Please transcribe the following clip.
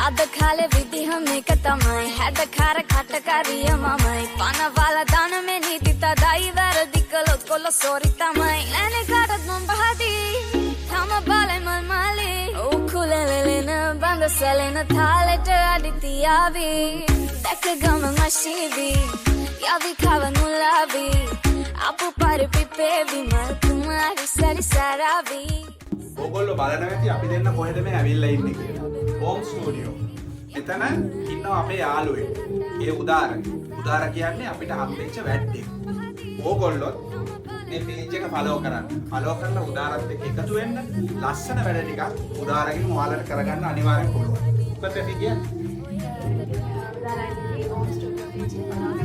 අද කාලේ විදිහම එක තමයි හැඩ කාර කට කරිය මමයි පන වල දාන මේ නීති තදයි වැරදි කළොත් කොල්ල සෝරි තමයි එනේ කාටත් මම බහදී තම බලේ මල් මාලේ උකුලෙලෙන බඳ සැලෙන තාලෙට අඩිතියාවි දැක ගමන් අශීවි යවි කවනුලාවි අපු පරිපිපේවි මල් කුමාරි සරි සරාවි ඕගොල්ලෝ බලන ඇති අපි දෙන්න කොහෙද මේ ඇවිල්ලා ඉන්නේ කියලා. Home studio. එතන ඉන්නවා අපේ යාළුවෙක්. ඒ උදාර. උදාර කියන්නේ අපිට හම්බෙච්ච වැඩේ. ඕගොල්ලොත් මේ පේජ් එක ෆලෝ කරන්න. ෆලෝ කරලා උදාරත් එක්ක එකතු වෙන්න. ලස්සන වැඩ ටිකක් උදාරගෙන් ඔයාලට කරගන්න අනිවාර්යෙන් පුළුවන්. මොකද අපි කියන්නේ? උදාරයි හෝම් ස්ටුඩියෝ පේජ් එක